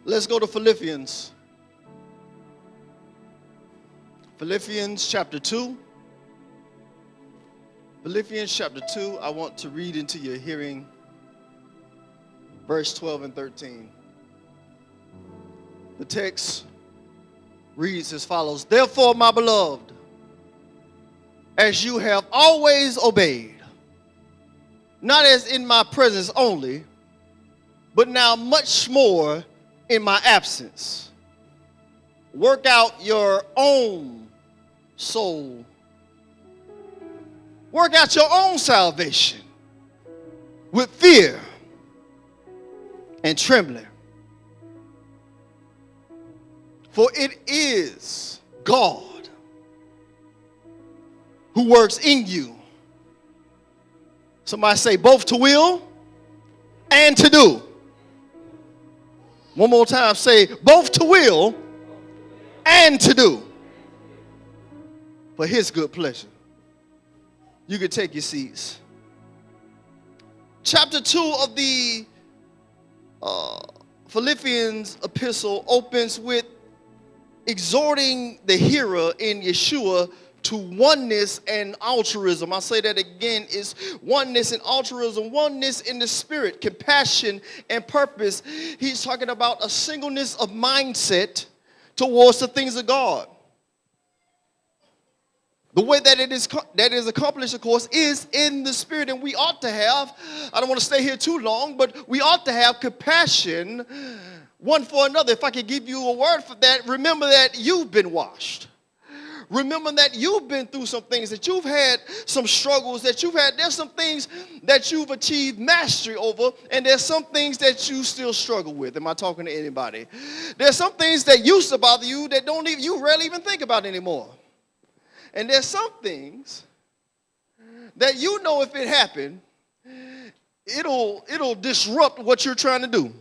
Let's go to Philippians. Philippians chapter 2. Philippians chapter 2, I want to read into your hearing verse 12 and 13. The text reads as follows: Therefore, my beloved, as you have always obeyed, not as in my presence only, but now much more in my absence, work out your own soul. Work out your own salvation with fear and trembling. For it is God who works in you. Somebody say both to will and to do. One more time, say both to will and to do. For his good pleasure. You can take your seats. Chapter 2 of the Philippians epistle opens with exhorting the hearer in Yeshua to oneness and altruism. I'll say that again, is oneness and altruism, oneness in the spirit, compassion and purpose. He's talking about a singleness of mindset towards the things of God. The way that it is accomplished, of course, is in the spirit, and we ought to have, I don't want to stay here too long, but we ought to have compassion one for another. If I could give you a word for that, remember that you've been washed. Remember that you've been through some things, that you've had some struggles, that you've had, there's some things that you've achieved mastery over, and there's some things that you still struggle with. Am I talking to anybody? There's some things that used to bother you that you rarely even think about anymore. And there's some things that you know if it happened, it'll disrupt what you're trying to do.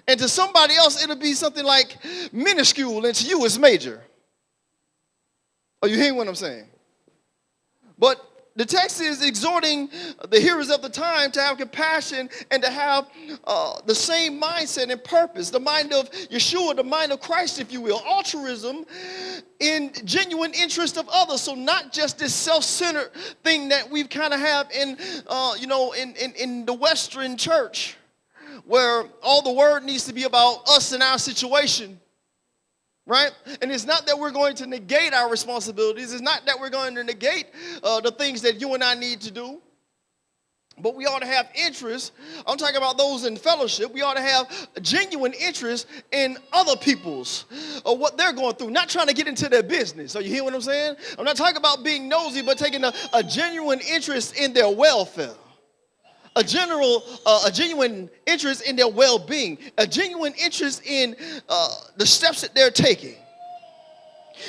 And to somebody else, it'll be something like minuscule, and to you it's major. Are you hearing what I'm saying? But the text is exhorting the hearers of the time to have compassion and to have the same mindset and purpose, the mind of Yeshua, the mind of Christ, if you will, altruism in genuine interest of others. So not just this self-centered thing that we kind of have in the Western church, where all the word needs to be about us and our situation. Right? And it's not that we're going to negate our responsibilities. It's not that we're going to negate the things that you and I need to do. But we ought to have interest. I'm talking about those in fellowship. We ought to have a genuine interest in other people's, what they're going through. Not trying to get into their business. Are you hearing what I'm saying? I'm not talking about being nosy, but taking a genuine interest in their welfare. A genuine interest in their well-being, a genuine interest in the steps that they're taking.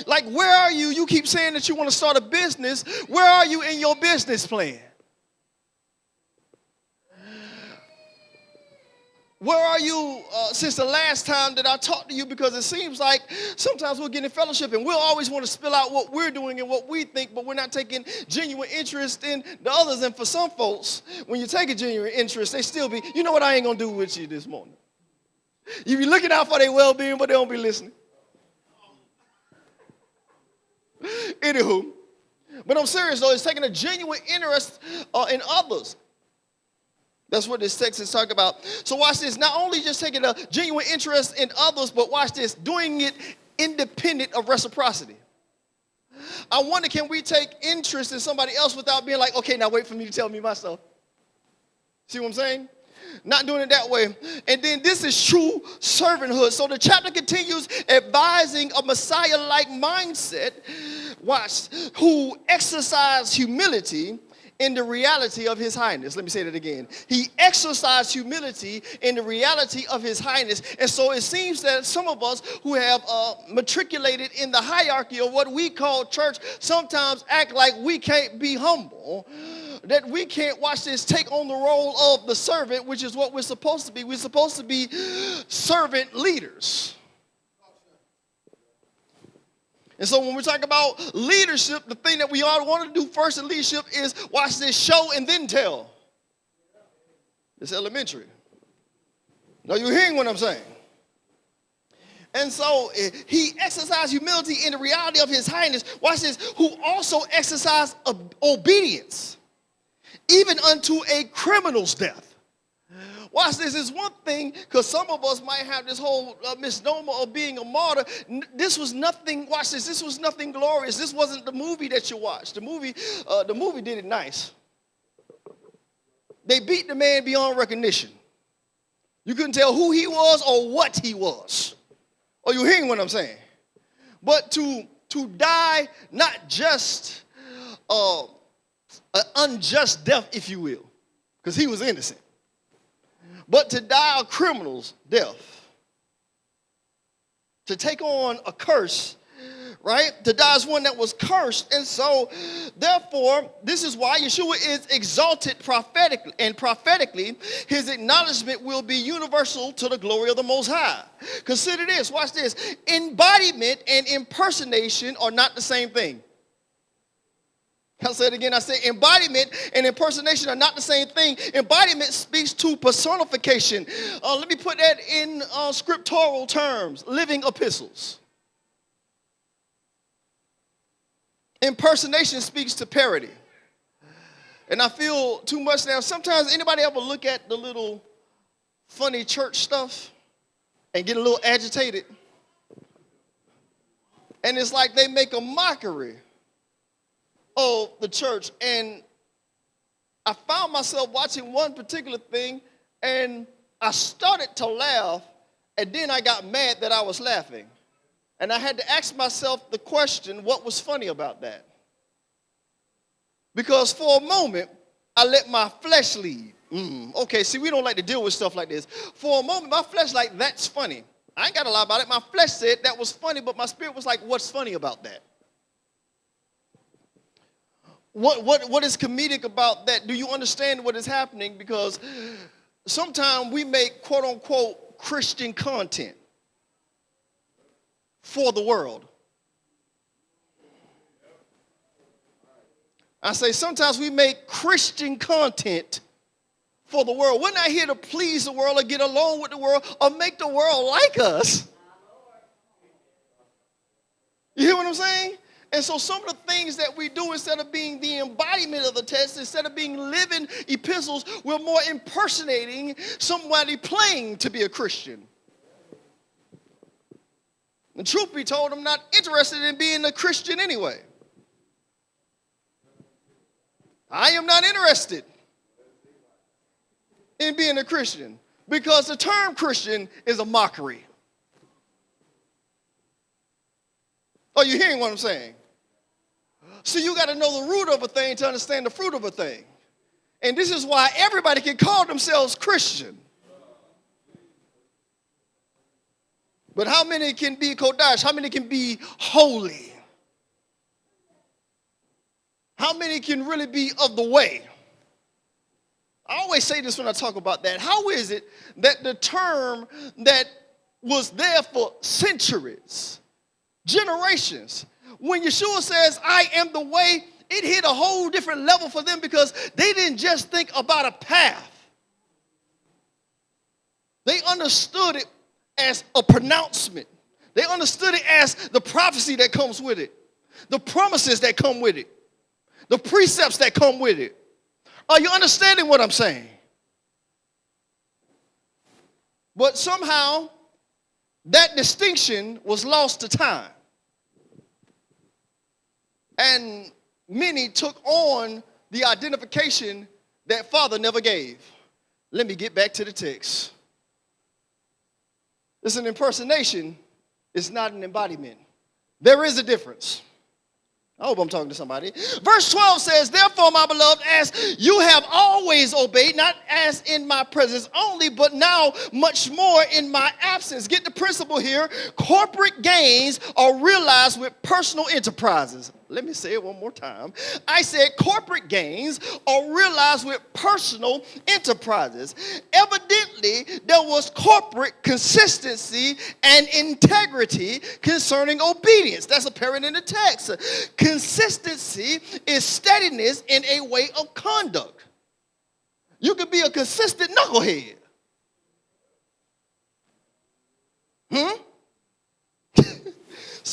Like, where are you? You keep saying that you want to start a business. Where are you in your business plan? Where are you since the last time that I talked to you? Because it seems like sometimes we'll get in fellowship and we'll always want to spill out what we're doing and what we think, but we're not taking genuine interest in the others. And for some folks, when you take a genuine interest, they still be, you know what I ain't going to do with you this morning. You be looking out for their well-being, but they don't be listening. Anywho, but I'm serious though, it's taking a genuine interest in others. That's what this text is talking about. So watch this. Not only just taking a genuine interest in others, but watch this, doing it independent of reciprocity. I wonder, can we take interest in somebody else without being like, okay, now wait for me to tell me myself? See what I'm saying? Not doing it that way. And then this is true servanthood. So the chapter continues advising a Messiah-like mindset, watch, who exercise humility in the reality of his highness. Let me say that again. He exercised humility in the reality of his highness. And so it seems that some of us who have matriculated in the hierarchy of what we call church sometimes act like we can't be humble, that we can't, watch this, take on the role of the servant, which is what we're supposed to be. We're supposed to be servant leaders. And so when we talk about leadership, the thing that we all want to do first in leadership is, watch this, show and then tell. It's elementary. Now you're hearing what I'm saying. And so he exercised humility in the reality of his highness. Watch this. Who also exercised obedience, even unto a criminal's death. Watch this. It's one thing, because some of us might have this whole misnomer of being a martyr. This was nothing. Watch this. This was nothing glorious. This wasn't the movie that you watched. The movie did it nice. They beat the man beyond recognition. You couldn't tell who he was or what he was. Are you hearing what I'm saying? But to die not just an unjust death, if you will, because he was innocent, but to die a criminal's death, to take on a curse, right? To die as one that was cursed. And so, therefore, this is why Yeshua is exalted prophetically. And prophetically, his acknowledgement will be universal to the glory of the Most High. Consider this. Watch this. Embodiment and impersonation are not the same thing. I'll say it again. I say embodiment and impersonation are not the same thing. Embodiment speaks to personification. Let me put that in scriptural terms. Living epistles. Impersonation speaks to parody. And I feel too much now. Sometimes anybody ever look at the little funny church stuff and get a little agitated? And it's like they make a mockery of the church. And I found myself watching one particular thing, and I started to laugh, and then I got mad that I was laughing. And I had to ask myself the question, what was funny about that? Because for a moment, I let my flesh lead. Okay, see, we don't like to deal with stuff like this. For a moment, my flesh like, that's funny. I ain't got to lie about it. My flesh said that was funny, but my spirit was like, what's funny about that? What is comedic about that? Do you understand what is happening? Because sometimes we make quote-unquote Christian content for the world. I say sometimes we make Christian content for the world. We're not here to please the world or get along with the world or make the world like us. You hear what I'm saying? And so some of the things that we do, instead of being the embodiment of the text, instead of being living epistles, we're more impersonating somebody playing to be a Christian. And truth be told, I'm not interested in being a Christian anyway. I am not interested in being a Christian because the term Christian is a mockery. Are you hearing what I'm saying? So you got to know the root of a thing to understand the fruit of a thing. And this is why everybody can call themselves Christian. But how many can be Kodash? How many can be holy? How many can really be of the way? I always say this when I talk about that. How is it that the term that was there for centuries, generations, when Yeshua says, I am the way, it hit a whole different level for them because they didn't just think about a path. They understood it as a pronouncement. They understood it as the prophecy that comes with it, the promises that come with it, the precepts that come with it. Are you understanding what I'm saying? But somehow that distinction was lost to time. And many took on the identification that Father never gave. Let me get back to the text. It's an impersonation. It's not an embodiment. There is a difference. I hope I'm talking to somebody. Verse 12 says, therefore, my beloved, as you have always obeyed, not as in my presence only, but now much more in my absence. Get the principle here. Corporate gains are realized with personal enterprises. Let me say it one more time. I said corporate gains are realized with personal enterprises. Evidently, there was corporate consistency and integrity concerning obedience. That's apparent in the text. Consistency is steadiness in a way of conduct. You could be a consistent knucklehead.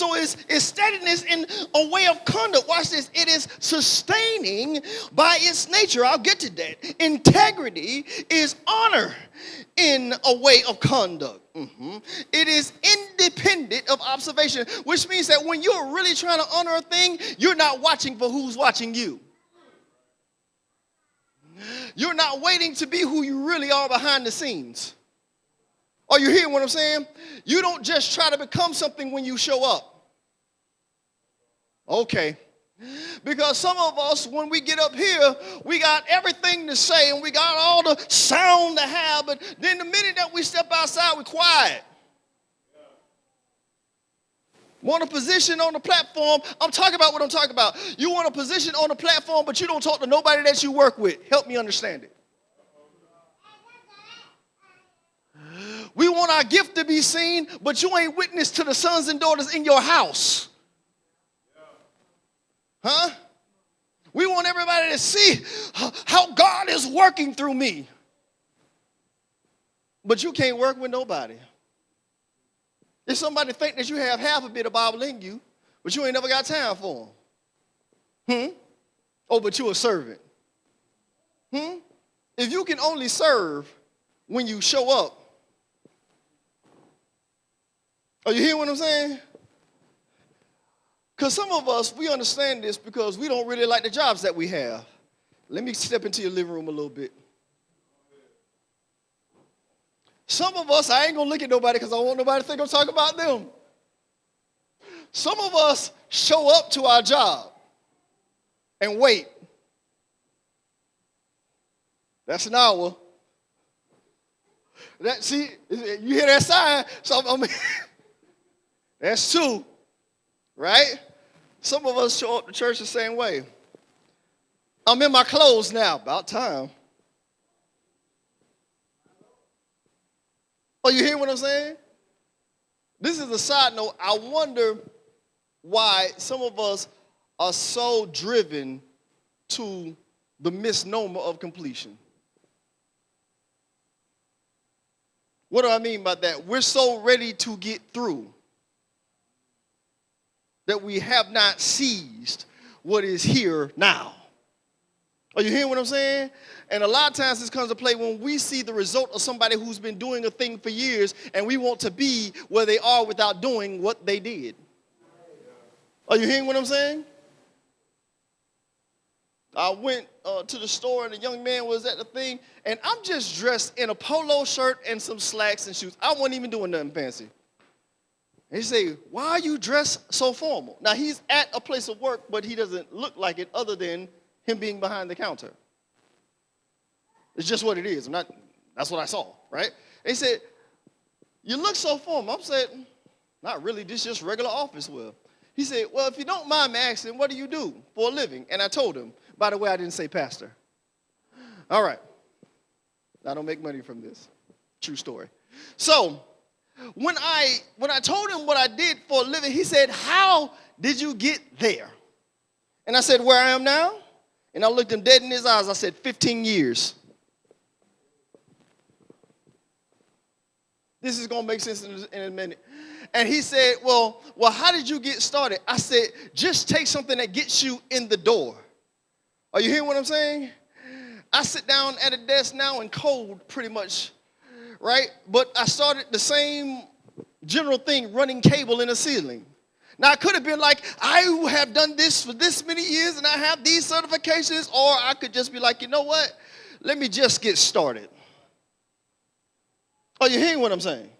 So it's steadiness in a way of conduct. Watch this. It is sustaining by its nature. I'll get to that. Integrity is honor in a way of conduct. It is independent of observation, which means that when you're really trying to honor a thing, you're not watching for who's watching you. You're not waiting to be who you really are behind the scenes. Are you hearing what I'm saying? You don't just try to become something when you show up. Okay. Because some of us, when we get up here, we got everything to say and we got all the sound to have, but then the minute that we step outside, we're quiet. Want a position on the platform? I'm talking about what I'm talking about. You want a position on the platform, but you don't talk to nobody that you work with. Help me understand it. We want our gift to be seen, but you ain't witness to the sons and daughters in your house. Huh? We want everybody to see how God is working through me. But you can't work with nobody. If somebody think that you have half a bit of Bible in you, but you ain't never got time for them. Oh, but you're a servant. If you can only serve when you show up, are you hearing what I'm saying? Because some of us, we understand this because we don't really like the jobs that we have. Let me step into your living room a little bit. Some of us, I ain't going to look at nobody because I don't want nobody to think I'm talking about them. Some of us show up to our job and wait. That's an hour. See, you hear that sign? So that's 2, right? Some of us show up to church the same way. I'm in my clothes now. About time. Oh, you hear what I'm saying? This is a side note. I wonder why some of us are so driven to the misnomer of completion. What do I mean by that? We're so ready to get through that we have not seized what is here now. Are you hearing what I'm saying? And a lot of times this comes to play when we see the result of somebody who's been doing a thing for years and we want to be where they are without doing what they did. Are you hearing what I'm saying? I went to the store and a young man was at the thing and I'm just dressed in a polo shirt and some slacks and shoes. I wasn't even doing nothing fancy. And he said, why are you dressed so formal? Now he's at a place of work, but he doesn't look like it other than him being behind the counter. It's just what it is. That's what I saw, right? And he said, you look so formal. I said, not really, this is just regular office wear. He said, well, if you don't mind me asking, what do you do for a living? And I told him, by the way, I didn't say pastor. All right. I don't make money from this. True story. So when I told him what I did for a living, he said, how did you get there? And I said, where I am now? And I looked him dead in his eyes. I said, 15 years. This is going to make sense in a minute. And he said, well, how did you get started? I said, just take something that gets you in the door. Are you hearing what I'm saying? I sit down at a desk now and code pretty much, right? But I started the same general thing, running cable in a ceiling. Now, it could have been like, I have done this for this many years and I have these certifications, or I could just be like, you know what? Let me just get started. Are you hearing what I'm saying?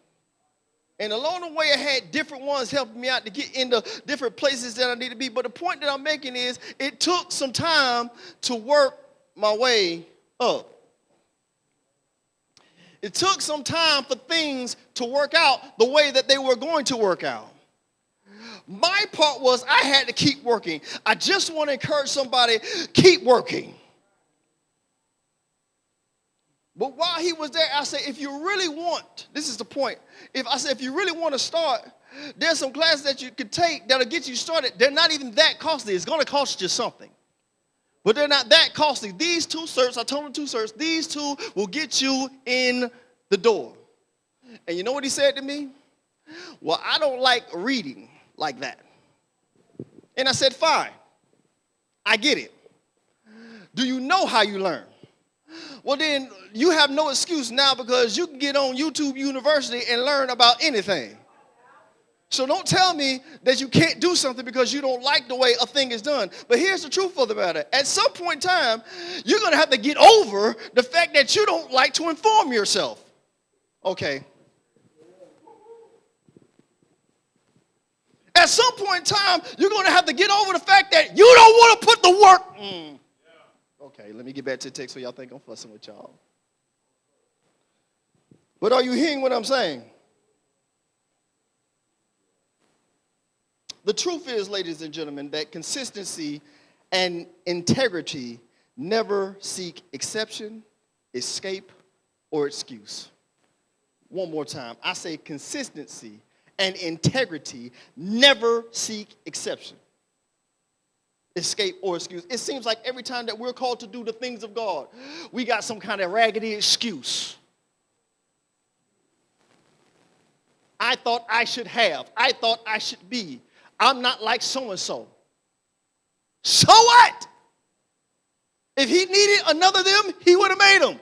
And along the way, I had different ones helping me out to get into different places that I need to be. But the point that I'm making is it took some time to work my way up. It took some time for things to work out the way that they were going to work out. My part was I had to keep working. I just want to encourage somebody, keep working. But while he was there, I said, if you really want, this is the point. If you really want to start, there's some classes that you could take that'll get you started. They're not even that costly. It's going to cost you something. But they're not that costly. These 2 certs, I told him 2 certs, these 2 will get you in the door. And you know what he said to me? Well, I don't like reading like that. And I said, fine, I get it. Do you know how you learn? Well, then you have no excuse now because you can get on YouTube University and learn about anything. So don't tell me that you can't do something because you don't like the way a thing is done. But here's the truth of the matter. At some point in time, you're going to have to get over the fact that you don't like to inform yourself. Okay. At some point in time, you're going to have to get over the fact that you don't want to put the work. Okay, let me get back to the text so y'all think I'm fussing with y'all. But are you hearing what I'm saying? The truth is, ladies and gentlemen, that consistency and integrity never seek exception, escape, or excuse. One more time. I say consistency and integrity never seek exception, escape, or excuse. It seems like every time that we're called to do the things of God, we got some kind of raggedy excuse. I thought I should have. I thought I should be. I'm not like so-and-so. So what? If he needed another them, he would have made them.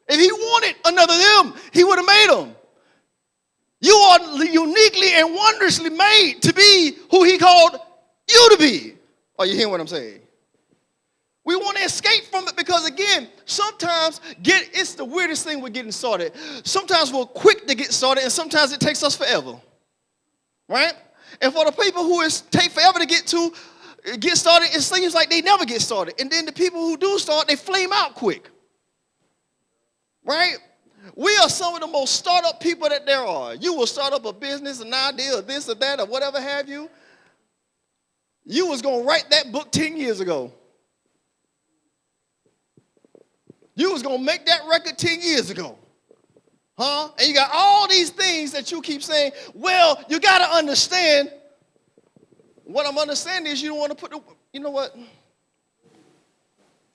If he wanted another them, he would have made them. You are uniquely and wondrously made to be who he called you to be. Are you hearing what I'm saying? We want to escape from it because, again, sometimes it's the weirdest thing with getting started. Sometimes we're quick to get started, and sometimes it takes us forever. Right? And for the people who take forever to get started, it seems like they never get started. And then the people who do start, they flame out quick. Right? We are some of the most startup people that there are. You will start up a business, an idea, or this or that, or whatever have you. You was going to write that book 10 years ago. You was going to make that record 10 years ago. Huh? And you got all these things that you keep saying, well, you got to understand. What I'm understanding is you don't want to you know what? You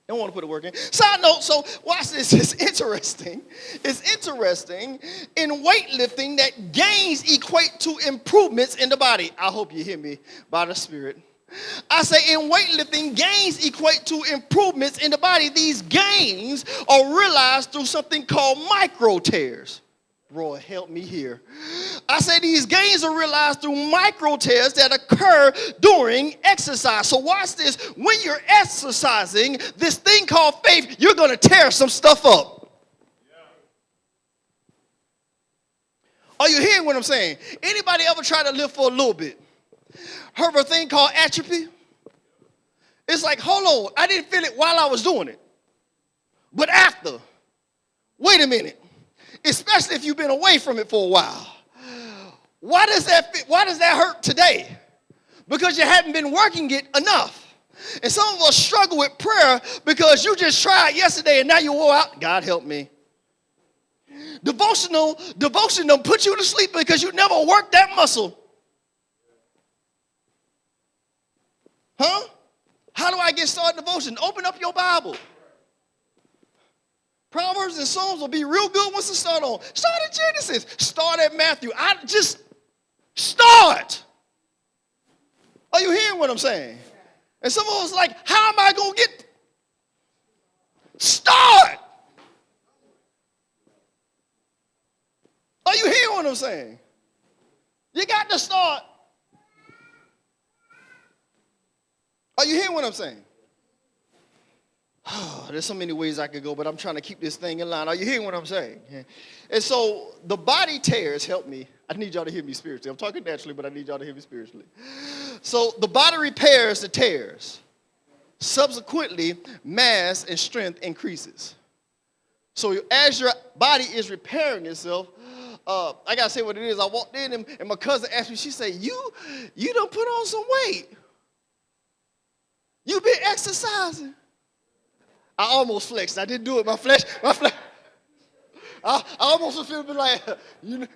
don't want to put the work in. Side note, so watch this. It's interesting. It's interesting in weightlifting that gains equate to improvements in the body. I hope you hear me by the Spirit. I say in weightlifting, gains equate to improvements in the body. These gains are realized through something called micro tears. Roy, help me here. I say these gains are realized through micro tears that occur during exercise. So watch this. When you're exercising, this thing called faith, you're going to tear some stuff up. Are you hearing what I'm saying? Anybody ever try to live for a little bit? Heard of a thing called atrophy? It's like, hold on, I didn't feel it while I was doing it. But after, wait a minute. Especially if you've been away from it for a while. Why does that hurt today? Because you haven't been working it enough. And some of us struggle with prayer because you just tried yesterday and now you wore out. God help me. Devotion don't put you to sleep because you never worked that muscle. Huh? How do I get started devotion? Open up your Bible. Proverbs and Psalms will be real good once you start on. Start at Genesis. Start at Matthew. Just start. Are you hearing what I'm saying? And some of us like, how am I going to get? Start. Are you hearing what I'm saying? You got to start. Are you hearing what I'm saying? Oh, there's so many ways I could go, but I'm trying to keep this thing in line. Are you hearing what I'm saying? And so the body tears, help me. I need y'all to hear me spiritually. I'm talking naturally, but I need y'all to hear me spiritually. So the body repairs the tears. Subsequently, mass and strength increases. So as your body is repairing itself, I got to say what it is. I walked in and my cousin asked me, she said, you done put on some weight. You been exercising. I almost flexed. I didn't do it. My flesh. I almost feel like, you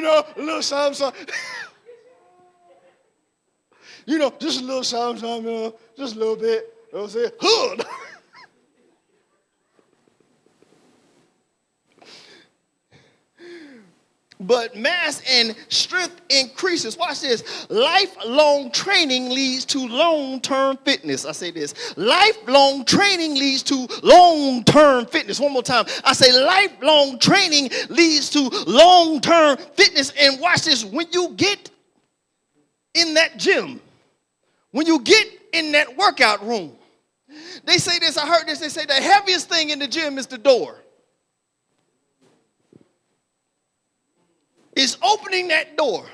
know, a little something. Just a little something, just a little bit. You know what I'm saying? Hood. but mass and strength increases. Watch this. Lifelong training leads to long-term fitness. I say this. Lifelong training leads to long-term fitness. One more time. I say lifelong training leads to long-term fitness. And watch this. When you get in that gym, when you get in that workout room, they say this, I heard this, they say the heaviest thing in the gym is the door. It's opening that door.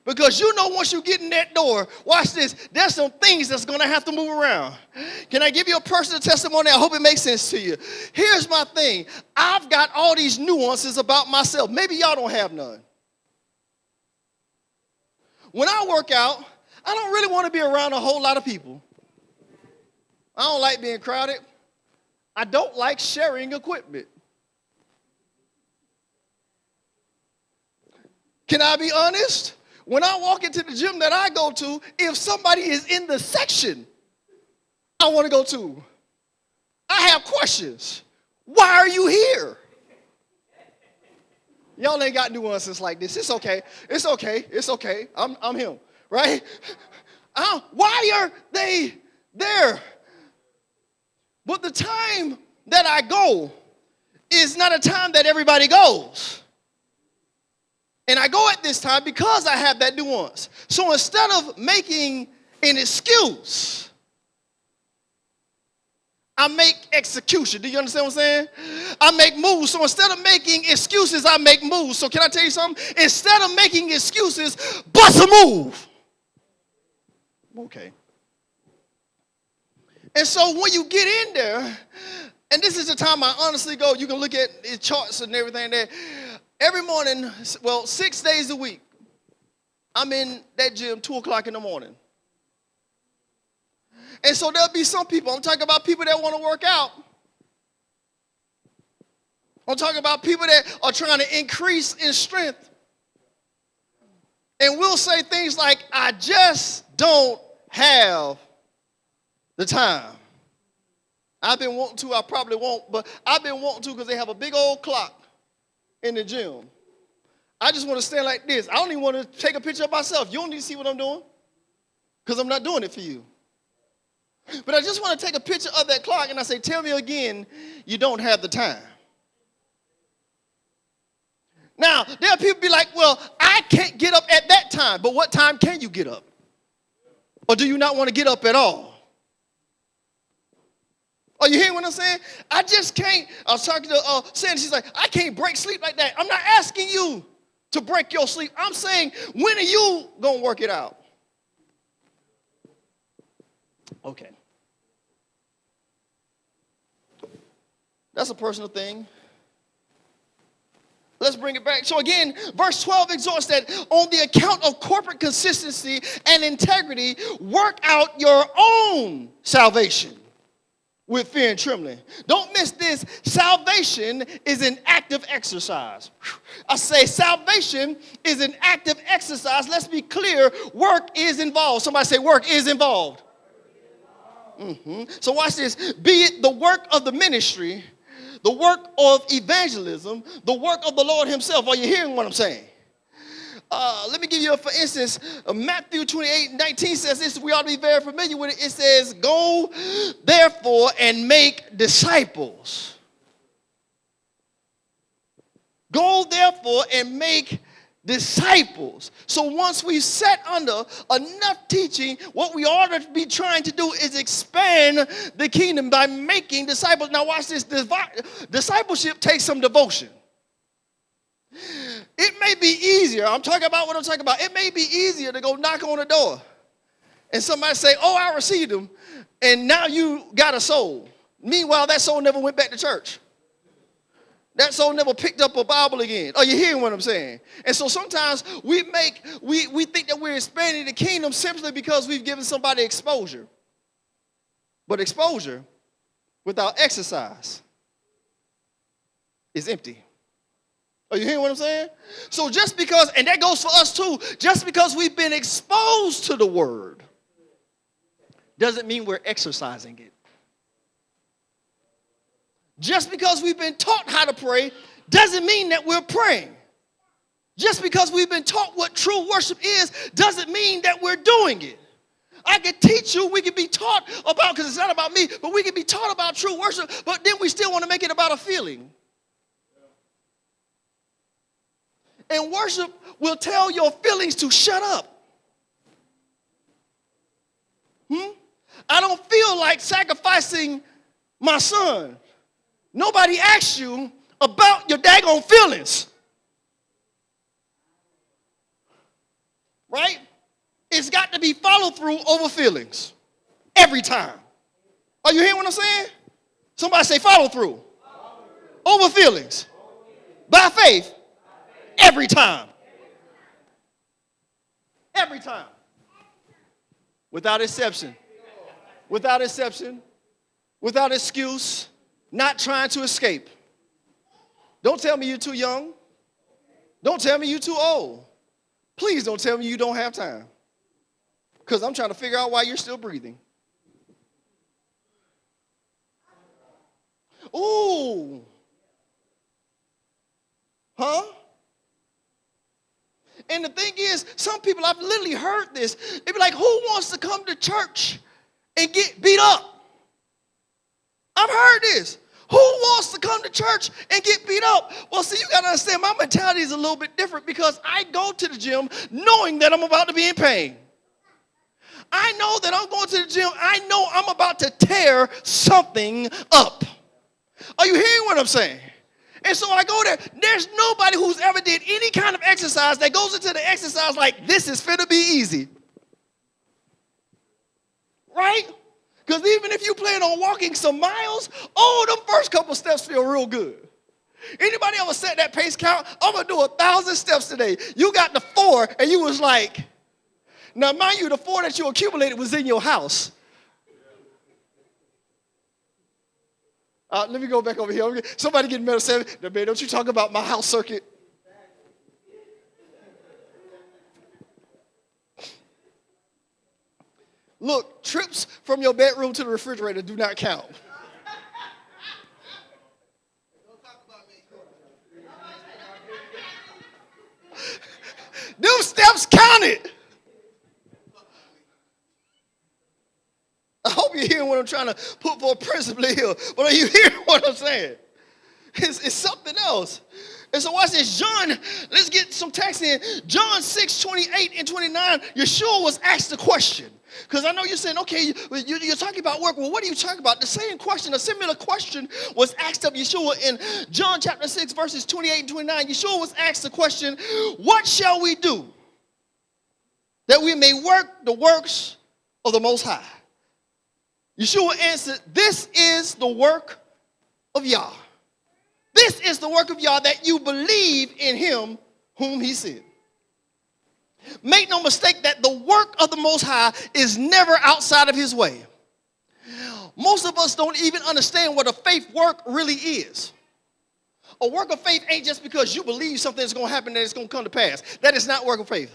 Because you know once you get in that door, watch this, there's some things that's going to have to move around. Can I give you a personal testimony? I hope it makes sense to you. Here's my thing. I've got all these nuances about myself. Maybe y'all don't have none. When I work out, I don't really want to be around a whole lot of people. I don't like being crowded. I don't like sharing equipment. Can I be honest? When I walk into the gym that I go to, if somebody is in the section I want to go to, I have questions. Why are you here? Y'all ain't got nuances like this. It's okay. It's okay. It's okay. I'm him, right? Why are they there? But the time that I go is not a time that everybody goes. And I go at this time because I have that nuance. So instead of making an excuse, I make execution. Do you understand what I'm saying? I make moves. So instead of making excuses, I make moves. So can I tell you something? Instead of making excuses, bust a move. Okay. And so when you get in there, and this is the time I honestly go, you can look at the charts and everything there. Every morning, well, 6 days a week, I'm in that gym 2 o'clock in the morning. And so there'll be some people, I'm talking about people that want to work out. I'm talking about people that are trying to increase in strength. And we'll say things like, I just don't have the time. I've been wanting to, I probably won't, but I've been wanting to because they have a big old clock in the gym. I just want to stand like this. I don't even want to take a picture of myself. You don't need to see what I'm doing because I'm not doing it for you. But I just want to take a picture of that clock and I say, tell me again, you don't have the time. Now, there are people be like, well, I can't get up at that time. But what time can you get up? Or do you not want to get up at all? Are you hearing what I'm saying? I just can't. I was talking to Sandy. She's like, I can't break sleep like that. I'm not asking you to break your sleep. I'm saying, when are you going to work it out? Okay. That's a personal thing. Let's bring it back. So again, verse 12 exhorts that on the account of corporate consistency and integrity, work out your own salvation with fear and trembling. Don't miss this. Salvation is an active exercise. I say salvation is an active exercise. Let's be clear. Work is involved. Somebody say work is involved. So watch this. Be it the work of the ministry, the work of evangelism, the work of the Lord himself. Are you hearing what I'm saying? Let me give you, for instance, Matthew 28:19 says this. We ought to be very familiar with it. It says, go, therefore, and make disciples. Go, therefore, and make disciples. So once we set under enough teaching, what we ought to be trying to do is expand the kingdom by making disciples. Now watch this. Discipleship takes some devotion. It may be easier. I'm talking about what I'm talking about. It may be easier to go knock on the door and somebody say, oh, I received him, and now you got a soul. Meanwhile, that soul never went back to church. That soul never picked up a Bible again. Are you hearing what I'm saying? And so sometimes we think that we're expanding the kingdom simply because we've given somebody exposure. But exposure without exercise is empty. Are you hearing what I'm saying? So just because, and that goes for us too, just because we've been exposed to the word doesn't mean we're exercising it. Just because we've been taught how to pray doesn't mean that we're praying. Just because we've been taught what true worship is doesn't mean that we're doing it. I could teach you, we could be taught about, because it's not about me, but we could be taught about true worship, but then we still want to make it about a feeling. And worship will tell your feelings to shut up. I don't feel like sacrificing my son. Nobody asked you about your daggone feelings. Right? It's got to be follow through over feelings. Every time. Are you hearing what I'm saying? Somebody say follow through. Over feelings. By faith. Every time. Every time. Without exception. Without exception. Without excuse. Not trying to escape. Don't tell me you're too young. Don't tell me you're too old. Please don't tell me you don't have time. Because I'm trying to figure out why you're still breathing. Ooh. Huh? And the thing is, some people, I've literally heard this. They be like, who wants to come to church and get beat up? I've heard this. Who wants to come to church and get beat up? Well, see, you got to understand, my mentality is a little bit different because I go to the gym knowing that I'm about to be in pain. I know that I'm going to the gym. I know I'm about to tear something up. Are you hearing what I'm saying? And so I go there. There's nobody who's ever did any kind of exercise that goes into the exercise like, this is finna be easy. Right? Because even if you plan on walking some miles, them first couple steps feel real good. Anybody ever set that pace count? I'm going to do 1,000 steps today. You got the 4, and you was like, now mind you, the 4 that you accumulated was in your house. Let me go back over here. Somebody get Minoso 7. Now, man, don't you talk about my house circuit. Look, trips from your bedroom to the refrigerator do not count. Them steps counted. I hope you're hearing what I'm trying to put for a principle here. But are you hearing what I'm saying? It's something else. And so watch this. John, let's get some text in. John 6:28 and 29, Yeshua was asked a question. Because I know you're saying, okay, you're talking about work. Well, what are you talking about? The same question, a similar question was asked of Yeshua in John chapter 6, verses 28 and 29. Yeshua was asked the question, what shall we do that we may work the works of the Most High? Yeshua answered, this is the work of Yah. This is the work of Yah, that you believe in him whom he sent. Make no mistake that the work of the Most High is never outside of his way. Most of us don't even understand what a faith work really is. A work of faith ain't just because you believe something is going to happen that it's going to come to pass. That is not work of faith.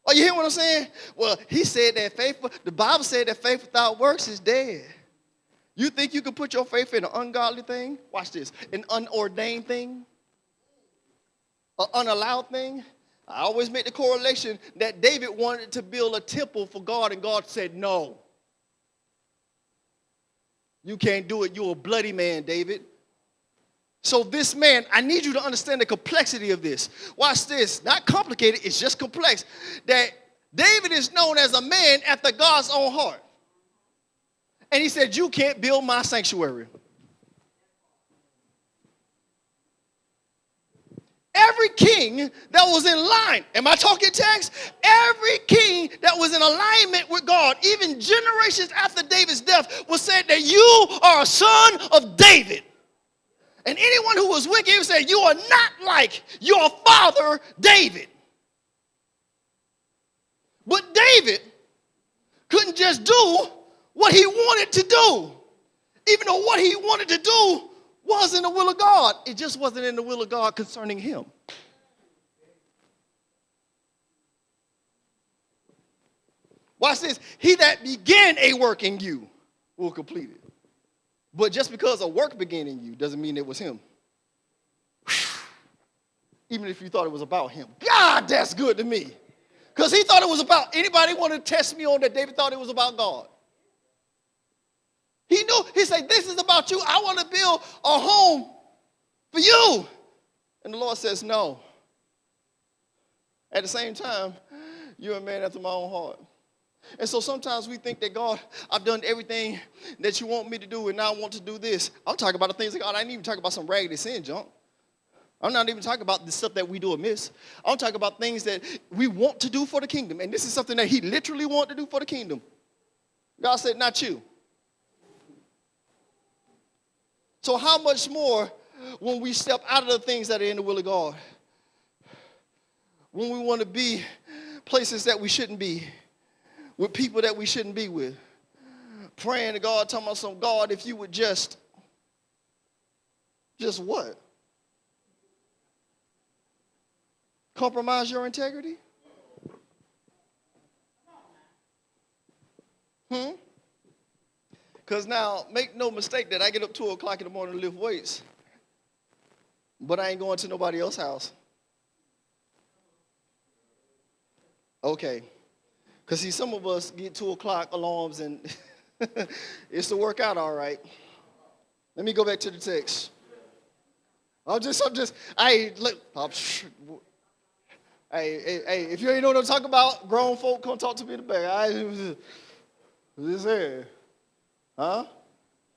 Are you hearing what I'm saying? Well, he said that the Bible said that faith without works is dead. You think you can put your faith in an ungodly thing? Watch this. An unordained thing? An unallowed thing? I always make the correlation that David wanted to build a temple for God, and God said, no. You can't do it. You're a bloody man, David. So this man, I need you to understand the complexity of this. Watch this. Not complicated, it's just complex. That David is known as a man after God's own heart. And he said, you can't build my sanctuary. Every king that was in line, am I talking text? Every king that was in alignment with God, even generations after David's death, was said that you are a son of David. And anyone who was wicked would say, you are not like your father David. But David couldn't just do what he wanted to do, even though what he wanted to do was in the will of God. It just wasn't in the will of God concerning him. Watch this. He that began a work in you will complete it. But just because a work began in you doesn't mean it was him. even if you thought it was about him. God, that's good to me. Because he thought it was about, anybody want to test me on that David thought it was about God? He knew, he said, this is about you. I want to build a home for you. And the Lord says, no. At the same time, you're a man after my own heart. And so sometimes we think that, God, I've done everything that you want me to do, and now I want to do this. I'm talking about the things of God. I ain't even talking about some raggedy sin junk. I'm not even talking about the stuff that we do amiss. I'm talking about things that we want to do for the kingdom. And this is something that he literally wanted to do for the kingdom. God said, not you. So how much more when we step out of the things that are in the will of God? When we want to be places that we shouldn't be, with people that we shouldn't be with. Praying to God, talking about some, God, if you would just what? Compromise your integrity? Because now, make no mistake that I get up 2 o'clock in the morning to lift weights, but I ain't going to nobody else's house. Okay. Because see, some of us get 2 o'clock alarms and it's to work out all right. Let me go back to the text. Hey, if you ain't know what I'm talking about, grown folk, come talk to me in the back. This here. Huh?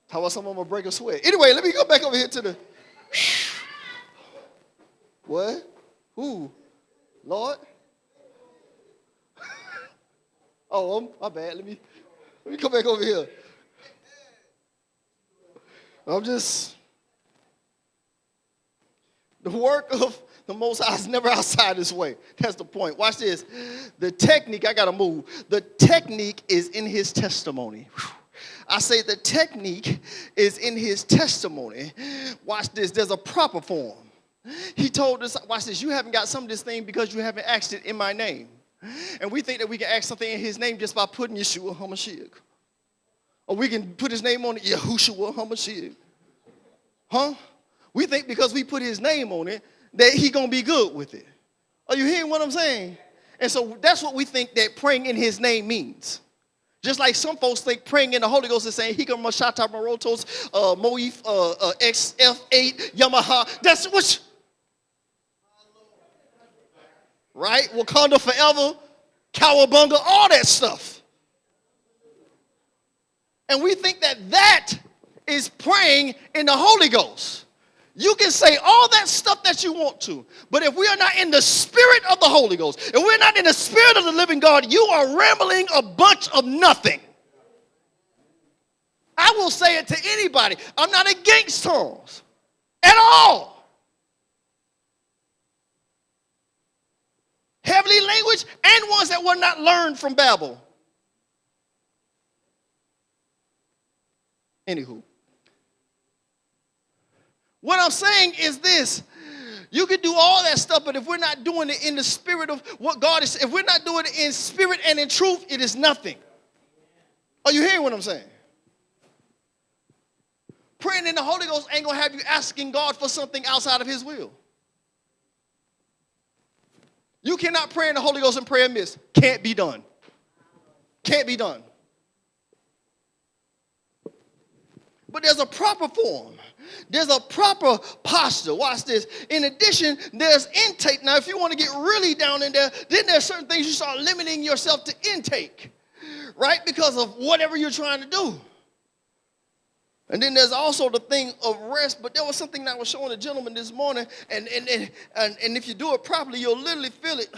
How about someone will break a sweat? Anyway, let me go back over here to the. What? Who? Lord? Oh, my bad. Let me come back over here. The work of the Most High is never outside this way. That's the point. Watch this. The technique, I got to move. The technique is in his testimony. I say the technique is in his testimony. Watch this. There's a proper form. He told us, watch this, you haven't got some of this thing because you haven't asked it in my name. And we think that we can ask something in his name just by putting Yeshua HaMashiach. Or we can put his name on it, Yahushua HaMashiach. Huh? We think because we put his name on it that he going to be good with it. Are you hearing what I'm saying? And so that's what we think that praying in his name means. Just like some folks think praying in the Holy Ghost is saying, Hika Mashata Marotos, Moif, XF8, Yamaha. That's what. Right? Wakanda forever, Cowabunga, all that stuff. And we think that that is praying in the Holy Ghost. You can say all that stuff that you want to, but if we are not in the spirit of the Holy Ghost, if we're not in the spirit of the living God, you are rambling a bunch of nothing. I will say it to anybody. I'm not against tongues at all. Heavenly language and ones that were not learned from Babel. Anywho. What I'm saying is this. You can do all that stuff, but if we're not doing it in the spirit of what God is, if we're not doing it in spirit and in truth, it is nothing. Are you hearing what I'm saying? Praying in the Holy Ghost ain't going to have you asking God for something outside of his will. You cannot pray in the Holy Ghost and pray amiss. Can't be done. Can't be done. But there's a proper form. There's a proper posture. Watch this. In addition, there's intake. Now, if you want to get really down in there, then there's certain things you start limiting yourself to intake, right? Because of whatever you're trying to do. And then there's also the thing of rest. But there was something that I was showing a gentleman this morning, and if you do it properly, you'll literally feel it.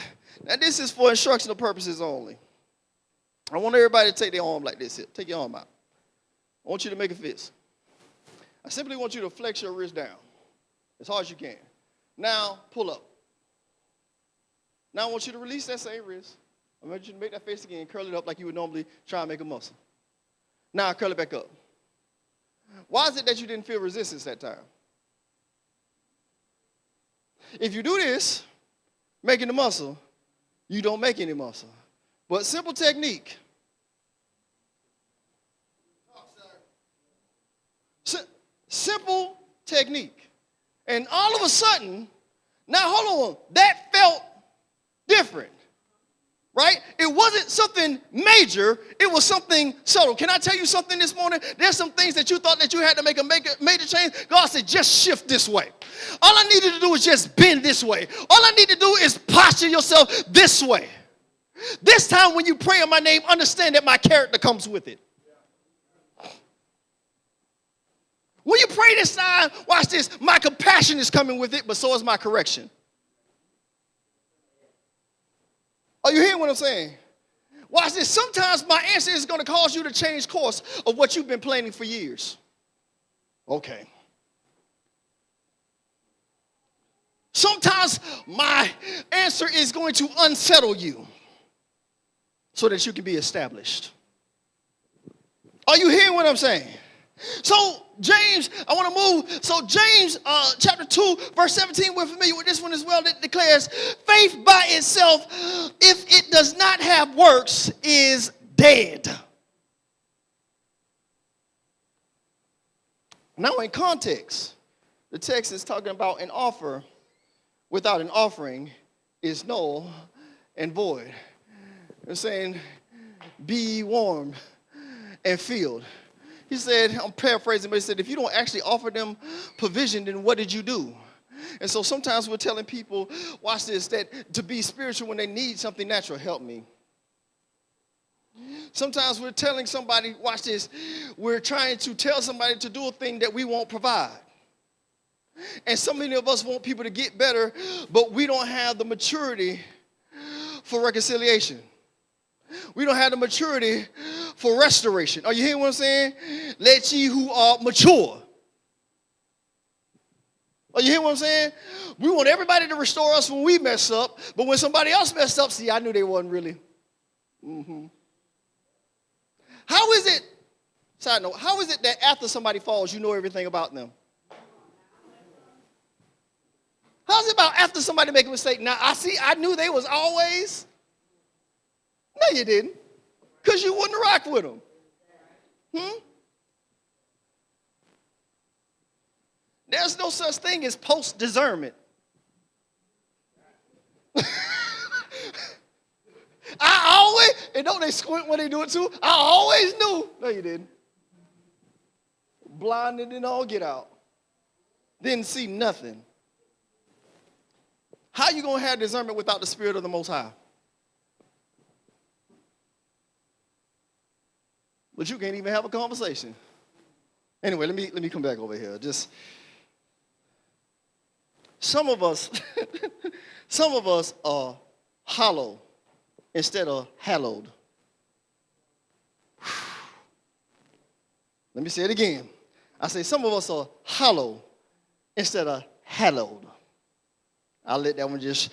Now, this is for instructional purposes only. I want everybody to take their arm like this here. Take your arm out. I want you to make a fist. I simply want you to flex your wrist down as hard as you can. Now, pull up. Now, I want you to release that same wrist. I want you to make that face again, curl it up like you would normally try and make a muscle. Now, curl it back up. Why is it that you didn't feel resistance that time? If you do this, making the muscle, you don't make any muscle. But simple technique. Simple technique. And all of a sudden, Now, hold on. That felt different, right? It wasn't something major. It was something subtle. Can I tell you something this morning? There's some things that you thought that you had to make a major change. God said, just shift this way. All I needed to do is just bend this way. All I need to do is posture yourself this way. This time when you pray in my name, understand that my character comes with it. When you pray this time, watch this, my compassion is coming with it, but so is my correction. Are you hearing what I'm saying? Watch this. Sometimes my answer is going to cause you to change course of what you've been planning for years. Okay. Sometimes my answer is going to unsettle you so that you can be established. Are you hearing what I'm saying? So James, I want to move. So James chapter 2, verse 17, we're familiar with this one as well. It declares, faith by itself, if it does not have works, is dead. Now in context, the text is talking about an offer without an offering is null and void. It's saying, be warm and filled. He said, I'm paraphrasing, but he said, if you don't actually offer them provision, then what did you do? And so sometimes we're telling people, watch this, that to be spiritual when they need something natural, help me. Sometimes we're telling somebody, watch this, we're trying to tell somebody to do a thing that we won't provide. And so many of us want people to get better, but we don't have the maturity for reconciliation. We don't have the maturity for restoration. Are you hearing what I'm saying? Let ye who are mature. Are you hearing what I'm saying? We want everybody to restore us when we mess up, but when somebody else messed up, see, I knew they wasn't really. How is it, side note, how is it that after somebody falls, you know everything about them? How's it about after somebody make a mistake? Now, I knew they was always. No, you didn't. Because you wouldn't rock with them. There's no such thing as post-discernment. I always, and don't they squint when they do it too? I always knew. No, you didn't. Blinded and all get out. Didn't see nothing. How you going to have discernment without the Spirit of the Most High? But you can't even have a conversation. Anyway, let me come back over here. Just some of us are hollow instead of hallowed. Let me say it again. I say some of us are hollow instead of hallowed. I'll let that one just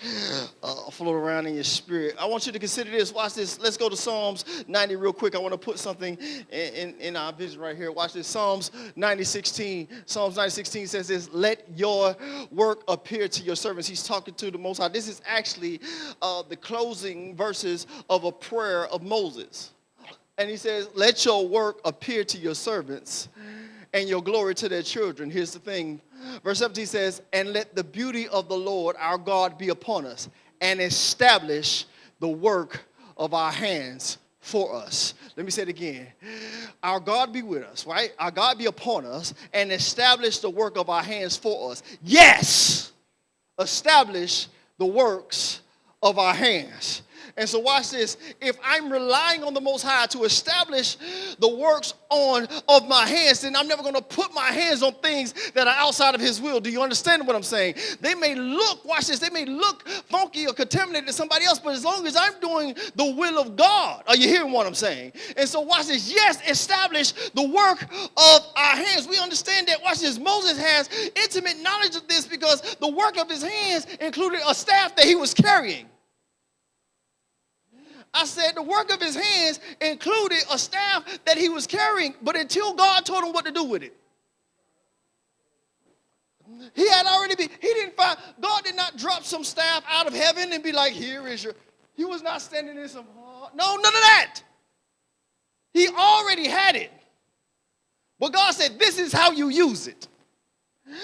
float around in your spirit. I want you to consider this. Watch this. Let's go to Psalms 90 real quick. I want to put something in our vision right here. Watch this. Psalms 90:16. Psalms 90:16 says this, let your work appear to your servants. He's talking to the Most High. This is actually the closing verses of a prayer of Moses. And he says, let your work appear to your servants and your glory to their children. Here's the thing. Verse 17 says, and let the beauty of the Lord our God be upon us and establish the work of our hands for us. Let me say it again. Our God be with us, right? Our God be upon us and establish the work of our hands for us. Yes, establish the works of our hands. And so watch this. If I'm relying on the Most High to establish the works of my hands, then I'm never going to put my hands on things that are outside of his will. Do you understand what I'm saying? They may look, watch this, they may look funky or contaminated to somebody else, but as long as I'm doing the will of God, are you hearing what I'm saying? And so watch this. Yes, establish the work of our hands. We understand that, watch this, Moses has intimate knowledge of this because the work of his hands included a staff that he was carrying. I said the work of his hands included a staff that he was carrying, but until God told him what to do with it. He didn't find, God did not drop some staff out of heaven and be like, here is your, he was not standing in some, no, none of that. He already had it. But God said, this is how you use it.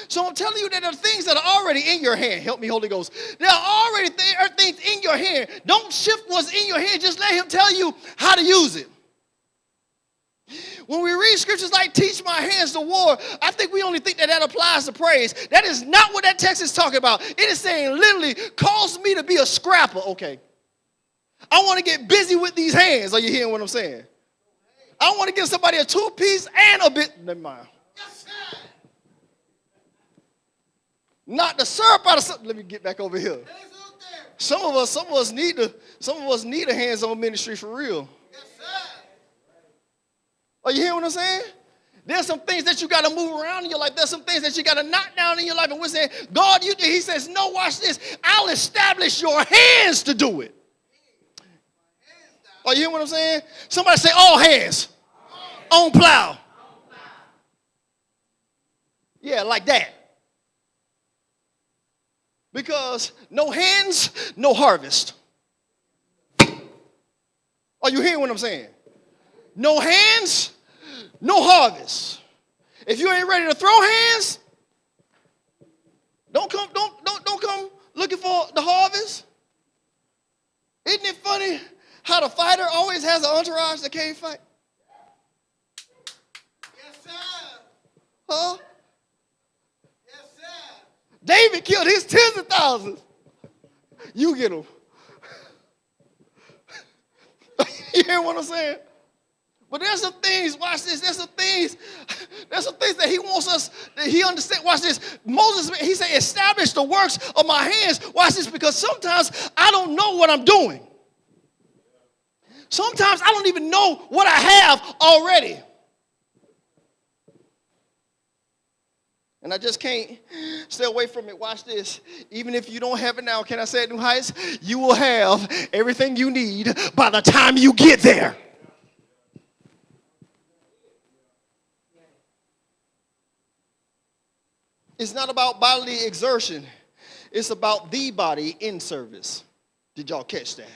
So I'm telling you that there are things that are already in your hand. Help me, Holy Ghost. There are already things in your hand. Don't shift what's in your hand. Just let him tell you how to use it. When we read scriptures like teach my hands to war, I think we only think that applies to praise. That is not what that text is talking about. It is saying literally cause me to be a scrapper. Okay. I want to get busy with these hands. Are you hearing what I'm saying? I want to give somebody a two-piece and a bit. Never mind. Not the syrup out of something. Let me get back over here. Some of us need a hands-on ministry for real. Are you hearing what I'm saying? There's some things that you got to move around in your life. There's some things that you got to knock down in your life. And we're saying, God, he says, no, watch this. I'll establish your hands to do it. Are you hearing what I'm saying? Somebody say, all hands on plow. Yeah, like that. Because no hands, no harvest. Are you hearing what I'm saying? No hands, no harvest. If you ain't ready to throw hands, don't come looking for the harvest. Isn't it funny how the fighter always has an entourage that can't fight? Yes, sir. Huh? Yes, sir. David killed his tens of thousands. You get them. You hear what I'm saying? But there's some things, watch this, there's some things that he wants us, that he understands. Watch this. Moses, he said, establish the works of my hands. Watch this, because sometimes I don't know what I'm doing. Sometimes I don't even know what I have already. And I just can't stay away from it. Watch this. Even if you don't have it now, can I say it, New Heights? You will have everything you need by the time you get there. It's not about bodily exertion. It's about the body in service. Did y'all catch that?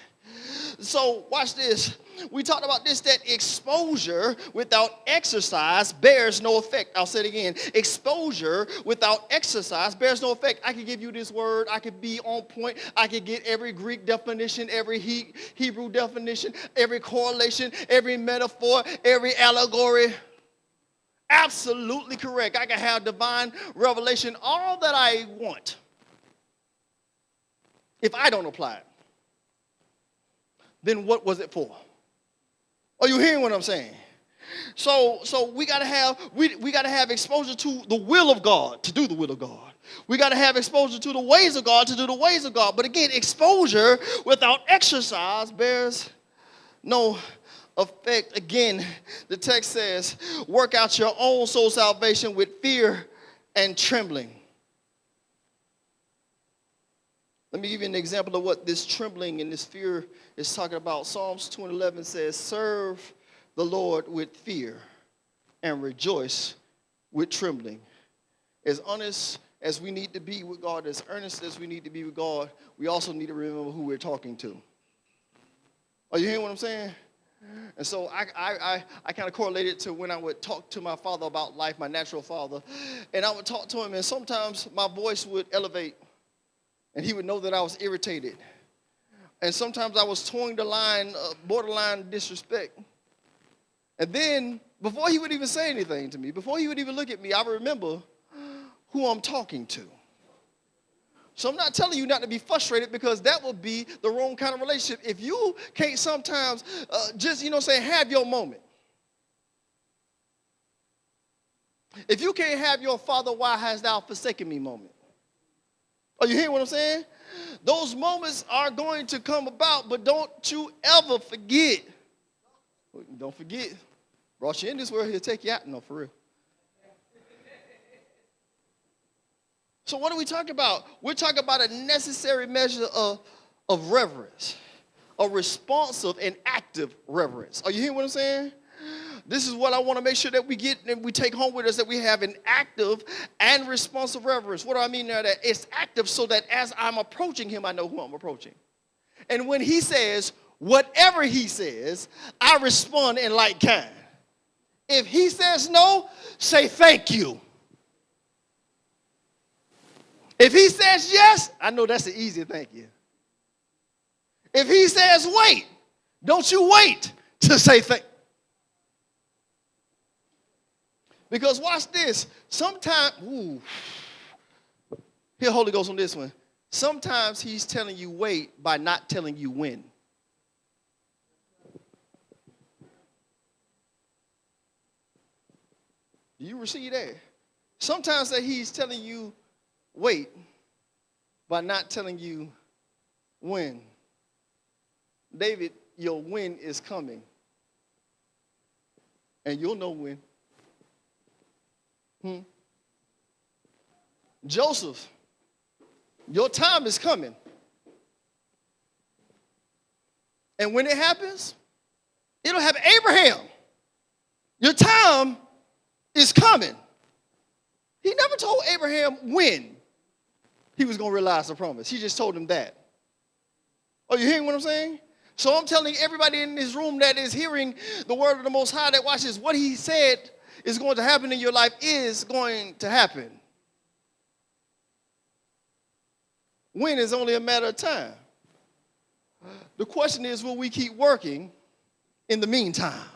So watch this. We talked about this, that exposure without exercise bears no effect. I'll say it again. Exposure without exercise bears no effect. I could give you this word. I could be on point. I could get every Greek definition, every Hebrew definition, every correlation, every metaphor, every allegory. Absolutely correct. I can have divine revelation, all that I want, if I don't apply it. Then what was it for? Are you hearing what I'm saying? So we gotta have exposure to the will of God, to do the will of God. We gotta have exposure to the ways of God, to do the ways of God. But again, exposure without exercise bears no effect. Again, the text says, work out your own soul salvation with fear and trembling. Let me give you an example of what this trembling and this fear is talking about. Psalms 2:11 says, serve the Lord with fear and rejoice with trembling. As honest as we need to be with God, as earnest as we need to be with God, we also need to remember who we're talking to. Are you hearing what I'm saying? And so I kind of correlated to when I would talk to my father about life, my natural father. And I would talk to him, and sometimes my voice would elevate, and he would know that I was irritated. And sometimes I was towing the line, borderline disrespect. And then, before he would even say anything to me, before he would even look at me, I would remember who I'm talking to. So I'm not telling you not to be frustrated, because that would be the wrong kind of relationship. If you can't sometimes just, have your moment. If you can't have your Father, why hast thou forsaken me moment? Are you hearing what I'm saying? Those moments are going to come about, but don't you ever forget. Don't forget. Brought you in this world, he'll take you out. No, for real. So what are we talking about? We're talking about a necessary measure of reverence, a responsive and active reverence. Are you hearing what I'm saying? This is what I want to make sure that we get and we take home with us, that we have an active and responsive reverence. What do I mean there? That it's active so that as I'm approaching him, I know who I'm approaching. And when he says, whatever he says, I respond in like kind. If he says no, say thank you. If he says yes, I know that's an easy thank you. If he says wait, don't you wait to say thank you. Because watch this. Sometimes, here Holy Ghost on this one. Sometimes he's telling you wait by not telling you when. Do you receive that? Sometimes that he's telling you wait by not telling you when. David, your when is coming. And you'll know when. Joseph, your time is coming. And when it happens, it'll have Abraham. Your time is coming. He never told Abraham when he was going to realize the promise. He just told him that. Oh, you hearing what I'm saying? So I'm telling everybody in this room that is hearing the word of the Most High that watches what he said is going to happen in your life is going to happen. When is only a matter of time. The question is, will we keep working in the meantime?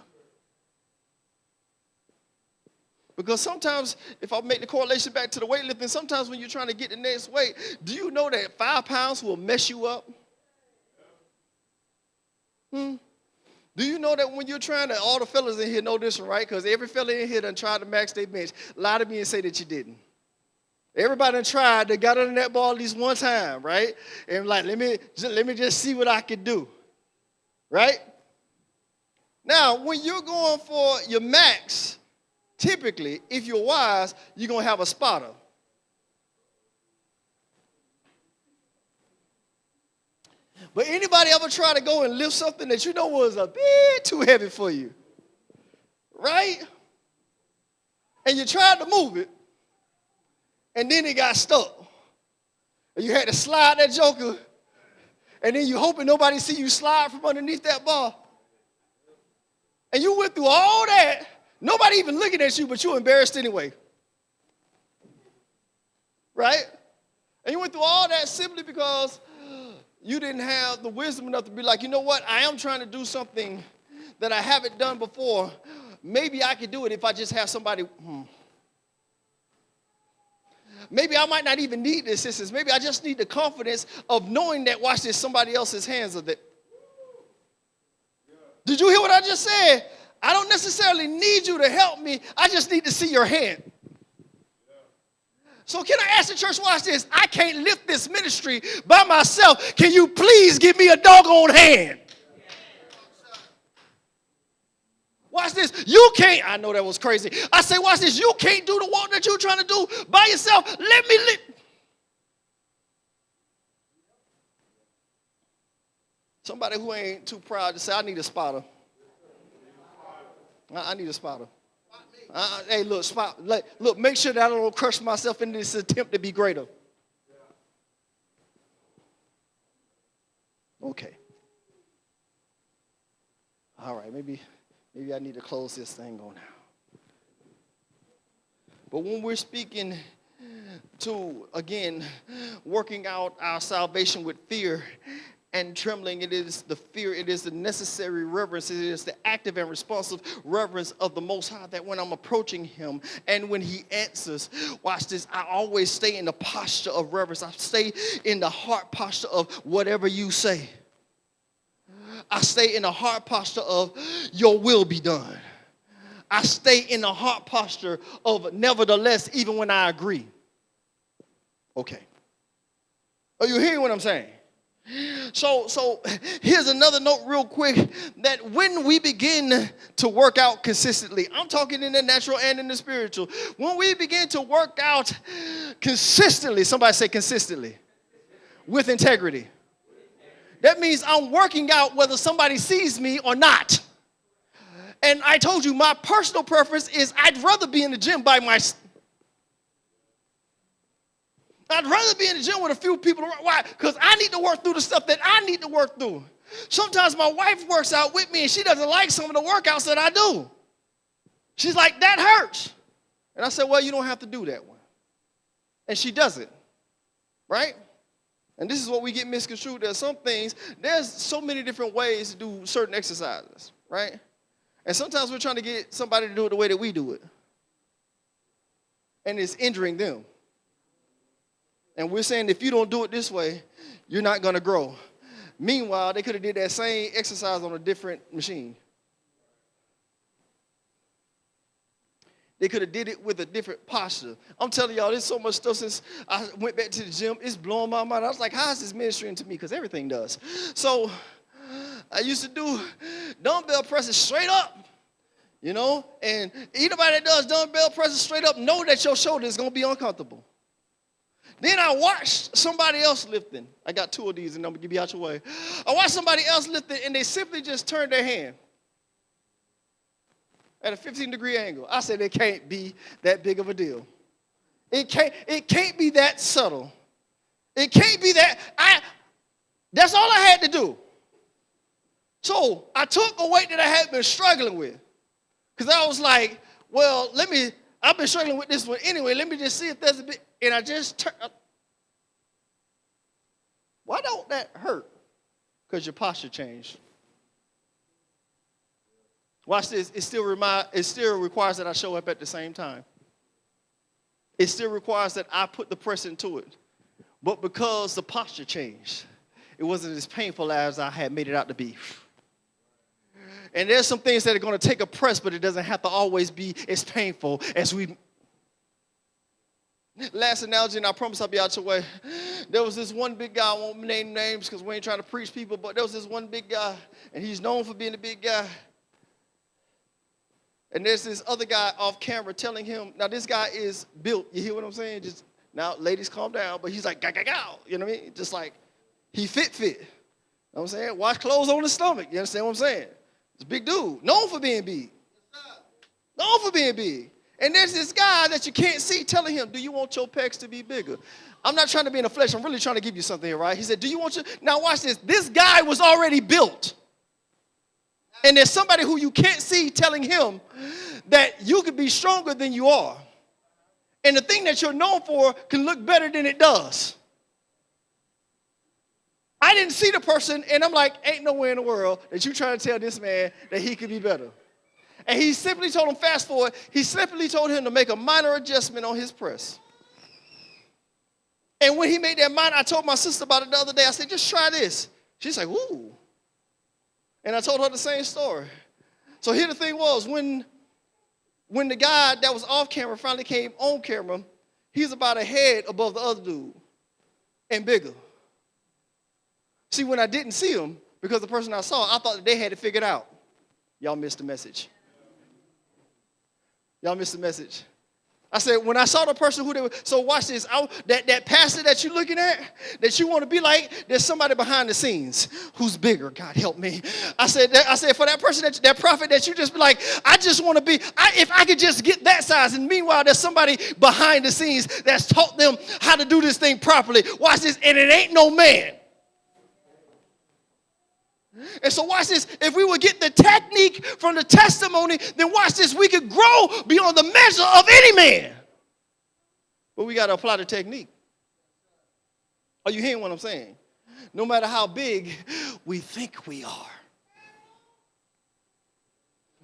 Because sometimes, if I make the correlation back to the weightlifting, sometimes when you're trying to get the next weight, do you know that 5 pounds will mess you up? Do you know that when you're trying to, all the fellas in here know this one, right? Because every fella in here done tried to max their bench. Lie to me and say that you didn't. Everybody done tried, they got under that ball at least one time, right? And like, let me just see what I can do, right? Now, when you're going for your max, typically, if you're wise, you're going to have a spotter. But anybody ever try to go and lift something that you know was a bit too heavy for you? Right? And you tried to move it, and then it got stuck. And you had to slide that joker, and then you hoping nobody see you slide from underneath that bar. And you went through all that, nobody even looking at you, but you're embarrassed anyway. Right? And you went through all that simply because you didn't have the wisdom enough to be like, you know what? I am trying to do something that I haven't done before. Maybe I could do it if I just have somebody. Maybe I might not even need the assistance. Maybe I just need the confidence of knowing that, watch this, somebody else's hands are there. Did you hear what I just said? I don't necessarily need you to help me. I just need to see your hand. So can I ask the church, watch this, I can't lift this ministry by myself. Can you please give me a doggone hand? Watch this. You can't, I know that was crazy. I say, watch this, you can't do the work that you're trying to do by yourself. Let me lift. Somebody who ain't too proud to say, I need a spotter. I need a spotter. Hey, look, look, make sure that I don't crush myself in this attempt to be greater. Okay. All right, maybe I need to close this thing on now. But when we're speaking to, again, working out our salvation with fear and trembling, it is the fear, it is the necessary reverence, it is the active and responsive reverence of the Most High, that when I'm approaching him and when he answers, watch this, I always stay in the posture of reverence. I stay in the heart posture of whatever you say. I stay in the heart posture of your will be done. I stay in the heart posture of nevertheless, even when I agree. Okay. Are you hearing what I'm saying? So here's another note real quick, that when we begin to work out consistently, I'm talking in the natural and in the spiritual, when we begin to work out consistently, somebody say consistently, with integrity. That means I'm working out whether somebody sees me or not. And I told you my personal preference is I'd rather be in the gym by myself. I'd rather be in the gym with a few people around. Why? Because I need to work through the stuff that I need to work through. Sometimes my wife works out with me and she doesn't like some of the workouts that I do. She's like, that hurts. And I said, well, you don't have to do that one. And she does it. right? And this is what we get misconstrued. There's so many different ways to do certain exercises, right? And sometimes we're trying to get somebody to do it the way that we do it. And it's injuring them. And we're saying if you don't do it this way, you're not going to grow. Meanwhile, they could have did that same exercise on a different machine. They could have did it with a different posture. I'm telling y'all, there's so much stuff since I went back to the gym. It's blowing my mind. I was like, how is this ministering to me? Because everything does. So I used to do dumbbell presses straight up, you know. And anybody that does dumbbell presses straight up know that your shoulder is going to be uncomfortable. Then I watched somebody else lifting. I got 2 of these, and I'm going to give you out your way. I watched somebody else lifting, and they simply just turned their hand at a 15-degree angle. I said it can't be that big of a deal. It can't be that subtle. It can't be that. That's all I had to do. So I took a weight that I had been struggling with. Because I was like, well, I've been struggling with this one anyway. Let me just see if there's a bit. And I just turned. Why don't that hurt? Because your posture changed. Watch this. It still requires that I show up at the same time. It still requires that I put the press into it. But because the posture changed, it wasn't as painful as I had made it out to be. And there's some things that are going to take a press, but it doesn't have to always be as painful as we. Last analogy, and I promise I'll be out your way. There was this one big guy. I won't name names because we ain't trying to preach people, but there was this one big guy, and he's known for being a big guy. And there's this other guy off camera telling him, now this guy is built. You hear what I'm saying? Just now, ladies, calm down. But he's like, gow. You know what I mean? Just like, he fit. You know what I'm saying? Wash clothes on his stomach. You understand what I'm saying? It's a big dude. Known for being big. Known for being big. And there's this guy that you can't see telling him, do you want your pecs to be bigger? I'm not trying to be in the flesh. I'm really trying to give you something here, right? He said, do you want your... Now watch this. This guy was already built. And there's somebody who you can't see telling him that you could be stronger than you are. And the thing that you're known for can look better than it does. I didn't see the person, and I'm like, ain't nowhere in the world that you trying to tell this man that he could be better. And he simply told him, fast forward, he simply told him to make a minor adjustment on his press. And when he made that minor, I told my sister about it the other day. I said, just try this. She's like, ooh. And I told her the same story. So here the thing was, when the guy that was off camera finally came on camera, he was about a head above the other dude and bigger. See, when I didn't see him, because the person I saw, I thought that they had it figured out. Y'all missed the message. Y'all missed the message. I said, when I saw the person who they were, so watch this. That pastor that you're looking at, that you want to be like, there's somebody behind the scenes who's bigger. God help me. I said, for that person, that prophet that you just be like, I just want to be, if I could just get that size. And meanwhile, there's somebody behind the scenes that's taught them how to do this thing properly. Watch this, and it ain't no man. And so watch this, if we would get the technique from the testimony, then watch this, we could grow beyond the measure of any man. But we got to apply the technique. Are you hearing what I'm saying? No matter how big we think we are.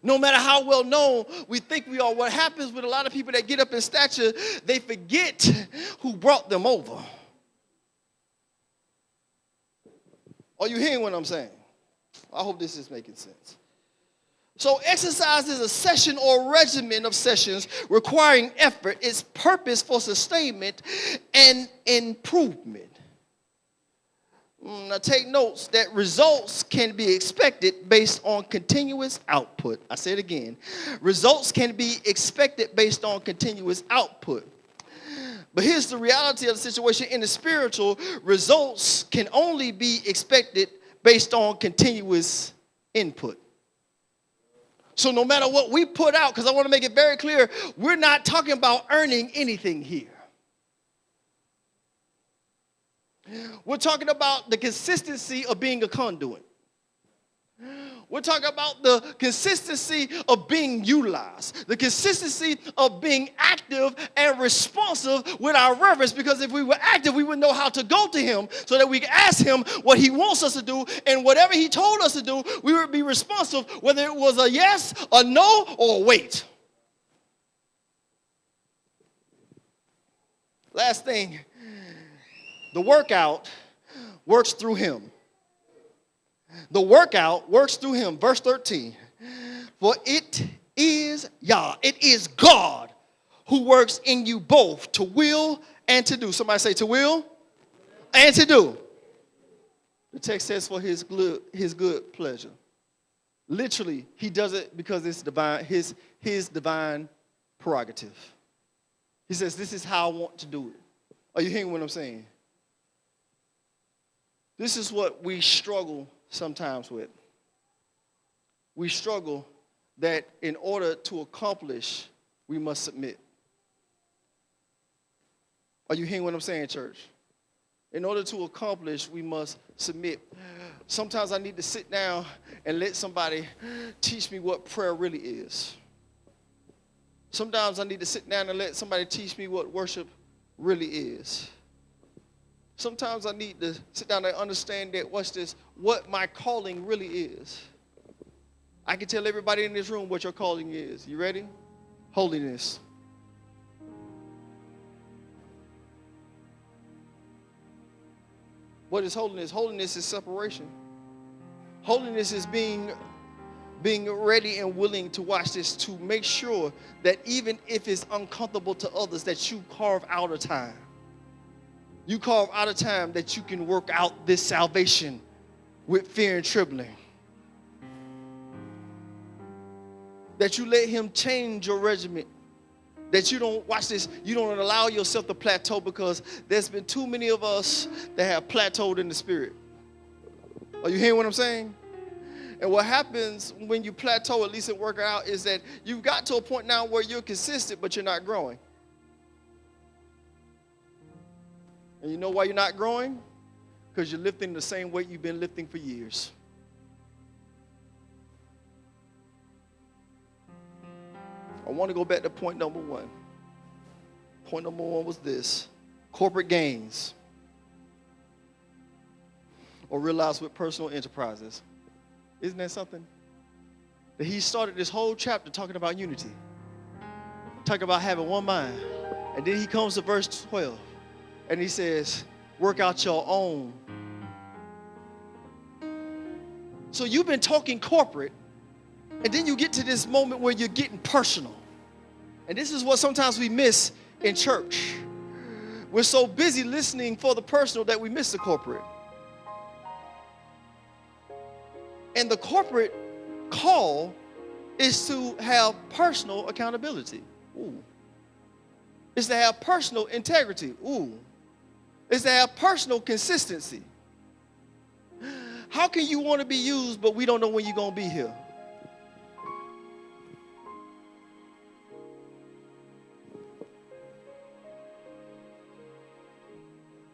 No matter how well known we think we are, what happens with a lot of people that get up in stature, they forget who brought them over. Are you hearing what I'm saying? I hope this is making sense. So exercise is a session or regimen of sessions requiring effort, its purpose for sustainment and improvement. Now take notes that results can be expected based on continuous output. I say it again. Results can be expected based on continuous output. But here's the reality of the situation. In the spiritual, results can only be expected based on continuous input. So no matter what we put out, because I want to make it very clear, we're not talking about earning anything here. We're talking about the consistency of being a conduit. We're talking about the consistency of being utilized, the consistency of being active and responsive with our reverence. Because if we were active, we would know how to go to him so that we could ask him what he wants us to do. And whatever he told us to do, we would be responsive, whether it was a yes, a no, or a wait. Last thing, the workout works through him. The workout works through him. Verse 13. For it is Yah, it is God who works in you both to will and to do. Somebody say to will and to do. The text says for his good pleasure. Literally, he does it because it's divine, his divine prerogative. He says, this is how I want to do it. Are you hearing what I'm saying? This is what we struggle sometimes with. We struggle that in order to accomplish, we must submit. Are you hearing what I'm saying, church? In order to accomplish, we must submit. Sometimes I need to sit down and let somebody teach me what prayer really is. Sometimes I need to sit down and let somebody teach me what worship really is. Sometimes I need to sit down and understand that, what my calling really is. I can tell everybody in this room what your calling is. You ready? Holiness. What is holiness? Holiness is separation. Holiness is being ready and willing to watch this, to make sure that even if it's uncomfortable to others, that you carve out a time. You carve out a time that you can work out this salvation with fear and trembling. That you let him change your regimen. That you don't, watch this, you don't allow yourself to plateau, because there's been too many of us that have plateaued in the spirit. Are you hearing what I'm saying? And what happens when you plateau, at least in working out, is that you've got to a point now where you're consistent, but you're not growing. And you know why you're not growing? Because you're lifting the same weight you've been lifting for years. I want to go back to point number one. Point number one was this: corporate gains, or realized with personal enterprises. Isn't that something? That he started this whole chapter talking about unity, talking about having one mind. And then he comes to verse 12, and he says, work out your own. So you've been talking corporate, and then you get to this moment where you're getting personal. And this is what sometimes we miss in church. We're so busy listening for the personal that we miss the corporate. And the corporate call is to have personal accountability. Ooh. It's to have personal integrity. Ooh. It's to have personal consistency. How can you want to be used, but we don't know when you're going to be here?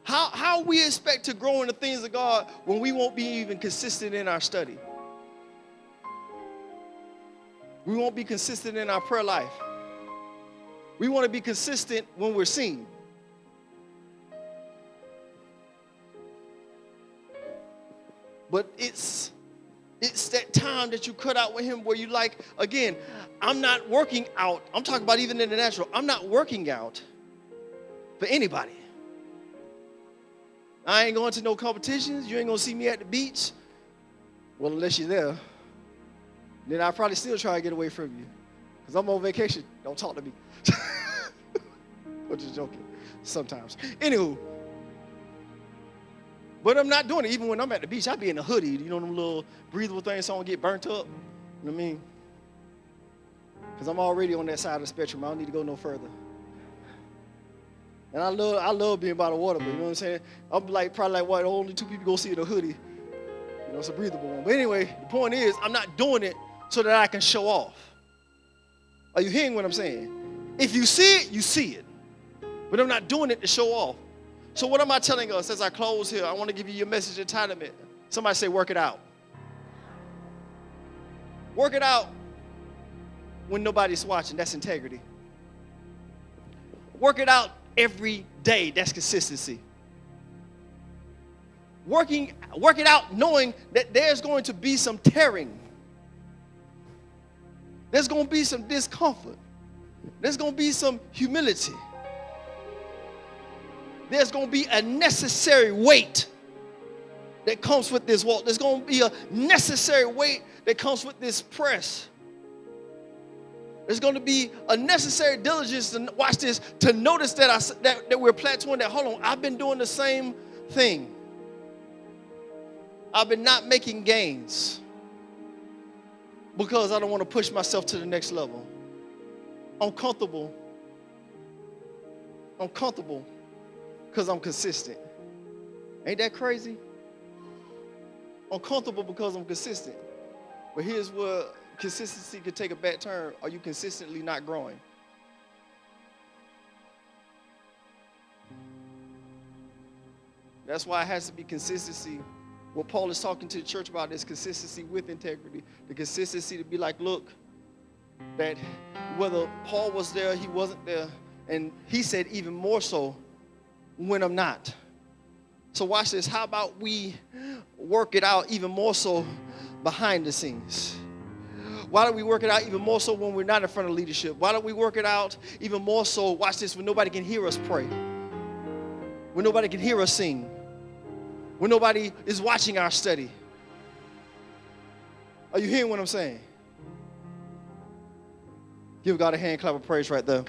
How we expect to grow in the things of God when we won't be even consistent in our study? We won't be consistent in our prayer life. We want to be consistent when we're seen. But it's that time that you cut out with him where you like, again, I'm not working out. I'm talking about even in the natural. I'm not working out for anybody. I ain't going to no competitions. You ain't going to see me at the beach. Well, unless you're there. Then I'll probably still try to get away from you. Because I'm on vacation. Don't talk to me. I'm just joking. Sometimes. Anywho. But I'm not doing it. Even when I'm at the beach, I be in a hoodie. You know them little breathable things so I don't get burnt up? You know what I mean? Because I'm already on that side of the spectrum. I don't need to go no further. And I love being by the water, but you know what I'm saying? I'm probably the only two people go see in a hoodie. You know, it's a breathable one. But anyway, the point is, I'm not doing it so that I can show off. Are you hearing what I'm saying? If you see it, you see it. But I'm not doing it to show off. So what am I telling us as I close here? I want to give you your message entitlement. Somebody say, work it out. Work it out when nobody's watching. That's integrity. Work it out every day. That's consistency. Work it out knowing that there's going to be some tearing. There's going to be some discomfort. There's going to be some humility. There's going to be a necessary weight that comes with this walk. There's going to be a necessary weight that comes with this press. There's going to be a necessary diligence to watch this, to notice that we're plateauing, that, hold on, I've been doing the same thing. I've been not making gains because I don't want to push myself to the next level. I'm comfortable because I'm consistent. Ain't that crazy? I'm comfortable because I'm consistent. But here's where consistency could take a bad turn. Are you consistently not growing? That's why it has to be consistency. What Paul is talking to the church about is consistency with integrity. The consistency to be like, look, that whether Paul was there, he wasn't there, and he said even more so when I'm not. So watch this. How about we work it out even more so behind the scenes? Why don't we work it out even more so when we're not in front of leadership? Why don't we work it out even more so, watch this, when nobody can hear us pray, when nobody can hear us sing, when nobody is watching our study? Are you hearing what I'm saying? Give God a hand clap of praise right there.